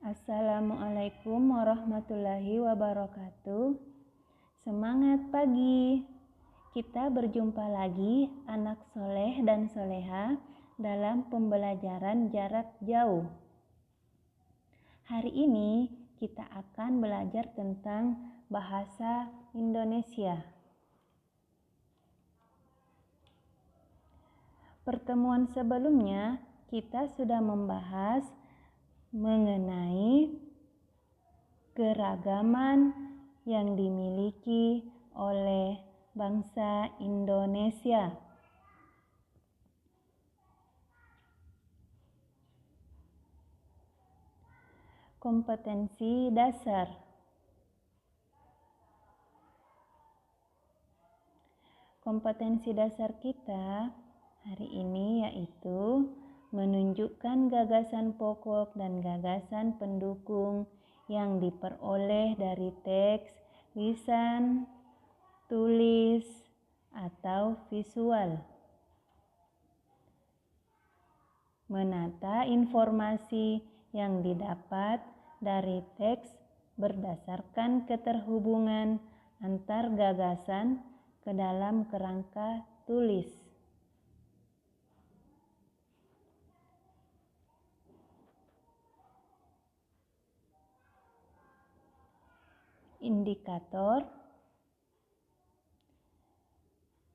Assalamualaikum warahmatullahi wabarakatuh. Semangat pagi. Kita berjumpa lagi anak soleh dan soleha dalam pembelajaran jarak jauh. Hari ini kita akan belajar tentang bahasa Indonesia. Pertemuan sebelumnya kita sudah membahas mengenai keragaman yang dimiliki oleh bangsa Indonesia. Kompetensi dasar. Kompetensi dasar kita hari ini yaitu menunjukkan gagasan pokok dan gagasan pendukung yang diperoleh dari teks, lisan, tulis, atau visual. Menata informasi yang didapat dari teks berdasarkan keterhubungan antar gagasan ke dalam kerangka tulis. Indikator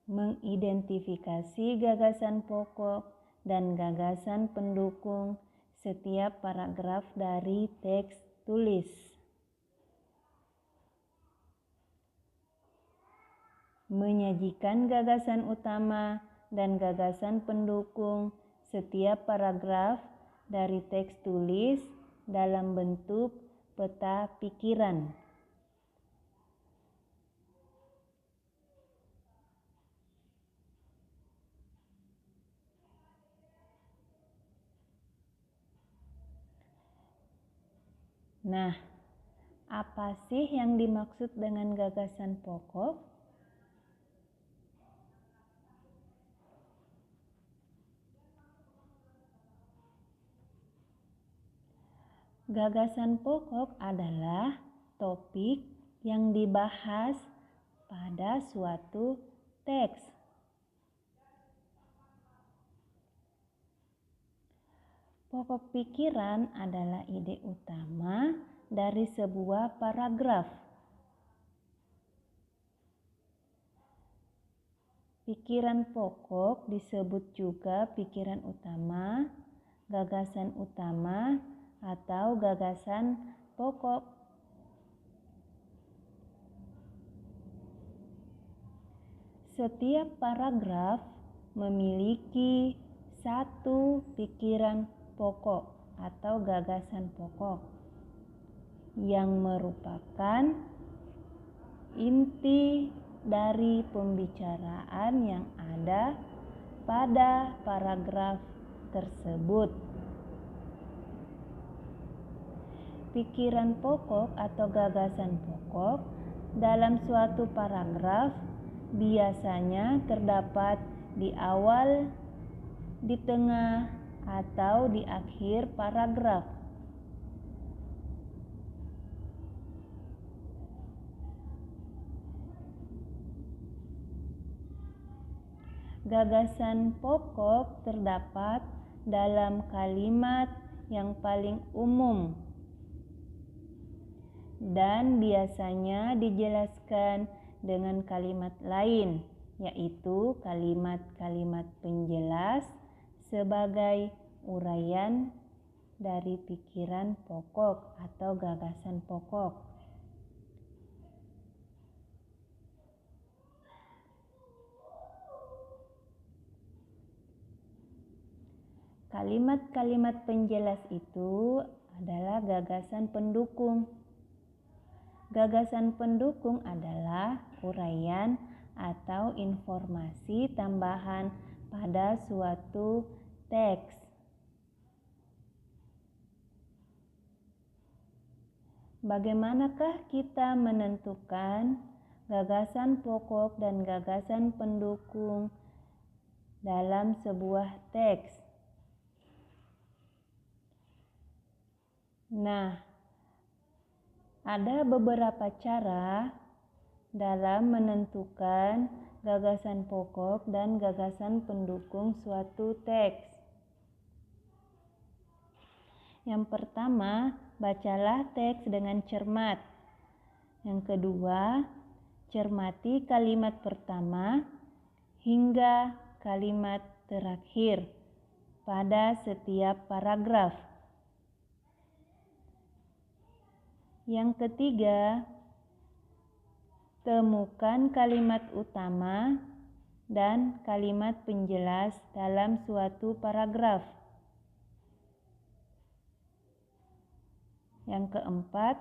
mengidentifikasi gagasan pokok dan gagasan pendukung setiap paragraf dari teks tulis. Menyajikan gagasan utama dan gagasan pendukung setiap paragraf dari teks tulis dalam bentuk peta pikiran. Nah, apa sih yang dimaksud dengan gagasan pokok? Gagasan pokok adalah topik yang dibahas pada suatu teks. Pokok pikiran adalah ide utama dari sebuah paragraf. Pikiran pokok disebut juga pikiran utama, gagasan utama, atau gagasan pokok. Setiap paragraf memiliki satu pikiran pokok atau gagasan pokok yang merupakan inti dari pembicaraan yang ada pada paragraf tersebut. Pikiran pokok atau gagasan pokok dalam suatu paragraf biasanya terdapat di awal, di tengah, atau di akhir paragraf. Gagasan pokok terdapat dalam kalimat yang paling umum dan biasanya dijelaskan dengan kalimat lain, yaitu kalimat-kalimat penjelas sebagai uraian dari pikiran pokok atau gagasan pokok. Kalimat-kalimat penjelas itu adalah gagasan pendukung. Gagasan pendukung adalah uraian atau informasi tambahan pada suatu teks. Bagaimanakah kita menentukan gagasan pokok dan gagasan pendukung dalam sebuah teks? Nah, ada beberapa cara dalam menentukan gagasan pokok dan gagasan pendukung suatu teks. Yang pertama, bacalah teks dengan cermat. Yang kedua, cermati kalimat pertama hingga kalimat terakhir pada setiap paragraf. Yang ketiga, temukan kalimat utama dan kalimat penjelas dalam suatu paragraf. Yang keempat,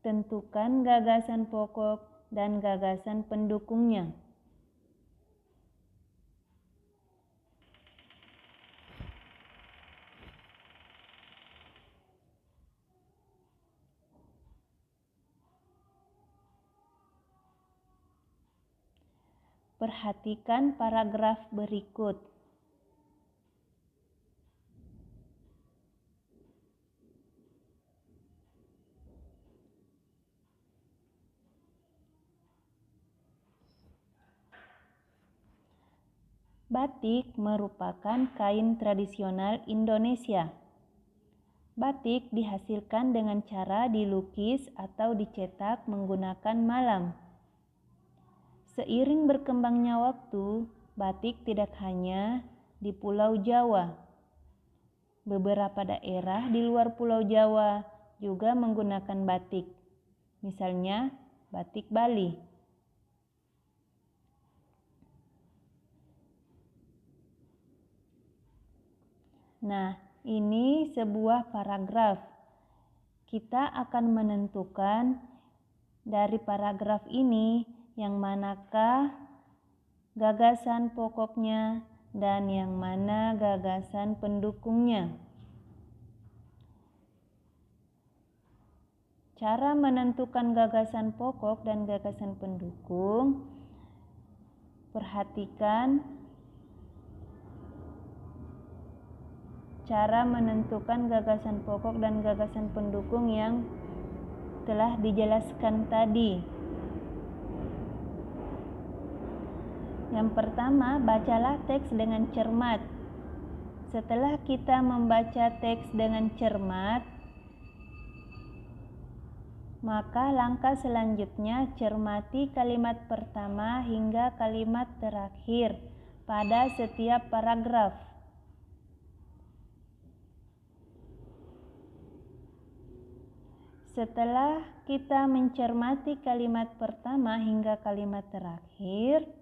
tentukan gagasan pokok dan gagasan pendukungnya. Perhatikan paragraf berikut. Batik merupakan kain tradisional Indonesia. Batik dihasilkan dengan cara dilukis atau dicetak menggunakan malam. Seiring berkembangnya waktu, batik tidak hanya di Pulau Jawa. Beberapa daerah di luar Pulau Jawa juga menggunakan batik. Misalnya, batik Bali. Nah, ini sebuah paragraf. Kita akan menentukan dari paragraf ini yang manakah gagasan pokoknya dan yang mana gagasan pendukungnya. Cara menentukan gagasan pokok dan gagasan pendukung, perhatikan cara menentukan gagasan pokok dan gagasan pendukung yang telah dijelaskan tadi. Yang pertama, bacalah teks dengan cermat. Setelah kita membaca teks dengan cermat, maka langkah selanjutnya cermati kalimat pertama hingga kalimat terakhir pada setiap paragraf. Setelah kita mencermati kalimat pertama hingga kalimat terakhir,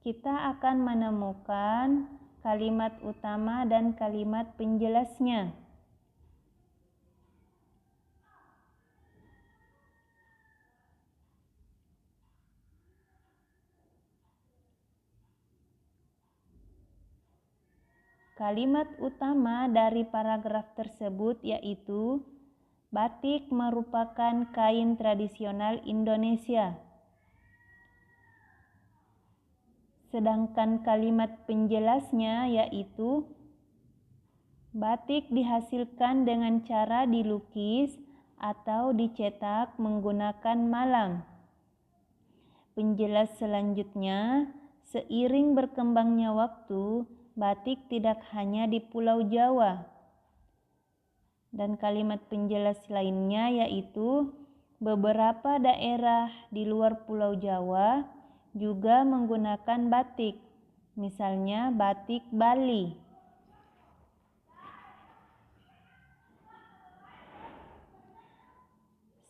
kita akan menemukan kalimat utama dan kalimat penjelasnya. Kalimat utama dari paragraf tersebut yaitu, batik merupakan kain tradisional Indonesia. Sedangkan kalimat penjelasnya yaitu, batik dihasilkan dengan cara dilukis atau dicetak menggunakan malam. Penjelas selanjutnya, seiring berkembangnya waktu, batik tidak hanya di Pulau Jawa. Dan kalimat penjelas lainnya yaitu, beberapa daerah di luar Pulau Jawa juga menggunakan batik, misalnya batik Bali.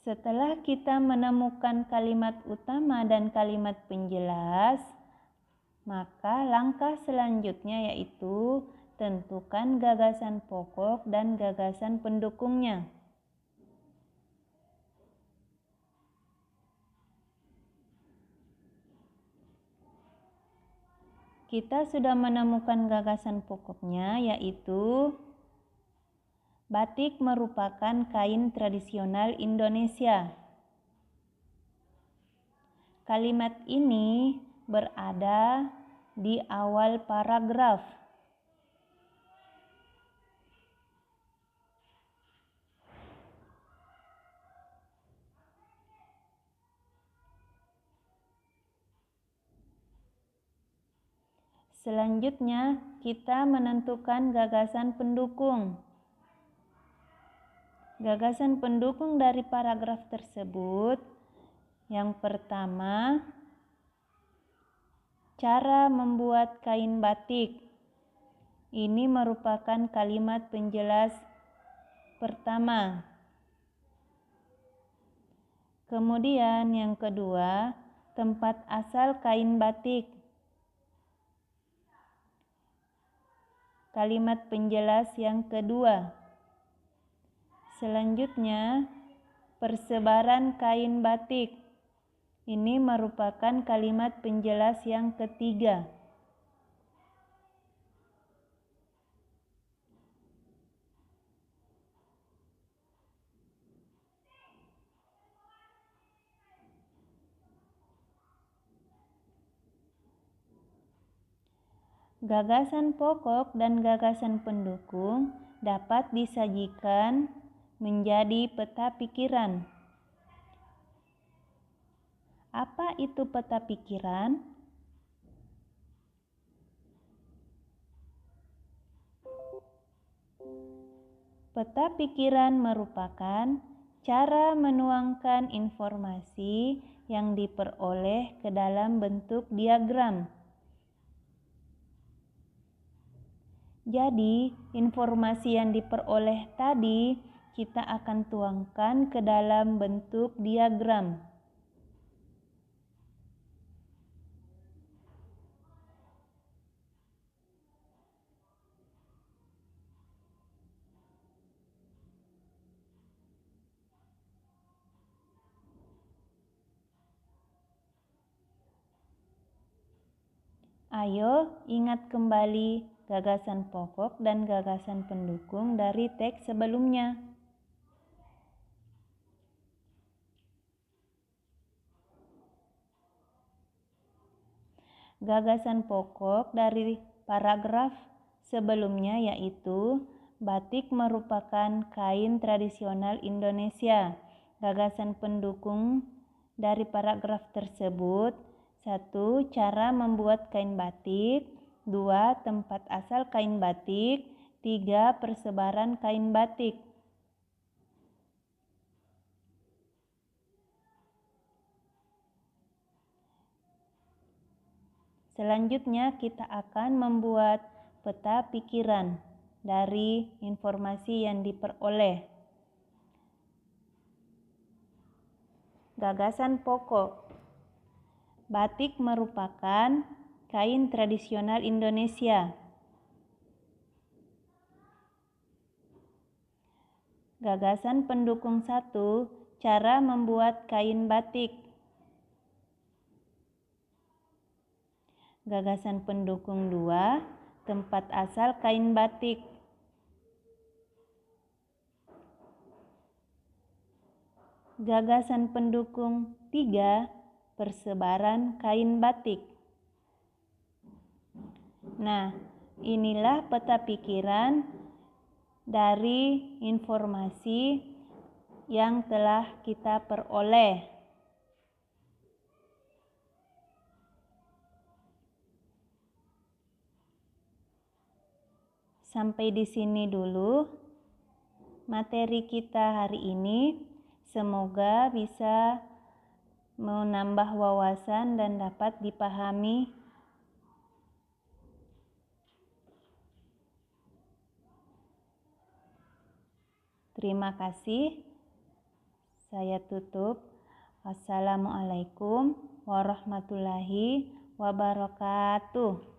Setelah kita menemukan kalimat utama dan kalimat penjelas, maka langkah selanjutnya yaitu tentukan gagasan pokok dan gagasan pendukungnya. Kita sudah menemukan gagasan pokoknya yaitu, batik merupakan kain tradisional Indonesia. Kalimat ini berada di awal paragraf. Selanjutnya, kita menentukan gagasan pendukung. Gagasan pendukung dari paragraf tersebut, yang pertama, cara membuat kain batik. Ini merupakan kalimat penjelas pertama. Kemudian yang kedua, tempat asal kain batik. Kalimat penjelas yang kedua. Selanjutnya, persebaran kain batik. Ini merupakan kalimat penjelas yang ketiga. Gagasan pokok dan gagasan pendukung dapat disajikan menjadi peta pikiran. Apa itu peta pikiran? Peta pikiran merupakan cara menuangkan informasi yang diperoleh ke dalam bentuk diagram. Jadi, informasi yang diperoleh tadi kita akan tuangkan ke dalam bentuk diagram. Ayo ingat kembali gagasan pokok dan gagasan pendukung dari teks sebelumnya. Gagasan pokok dari paragraf sebelumnya yaitu batik merupakan kain tradisional Indonesia. Gagasan pendukung dari paragraf tersebut: 1. Cara membuat kain batik. 2. Tempat asal kain batik. 3. Persebaran kain batik. Selanjutnya kita akan membuat peta pikiran dari informasi yang diperoleh. Gagasan pokok. Batik merupakan kain tradisional Indonesia. Gagasan pendukung 1, cara membuat kain batik. Gagasan pendukung 2, tempat asal kain batik. Gagasan pendukung 3, persebaran kain batik. Nah, inilah peta pikiran dari informasi yang telah kita peroleh. Sampai di sini dulu materi kita hari ini. Semoga bisa menambah wawasan dan dapat dipahami. Terima kasih. Saya tutup. Wassalamualaikum warahmatullahi wabarakatuh.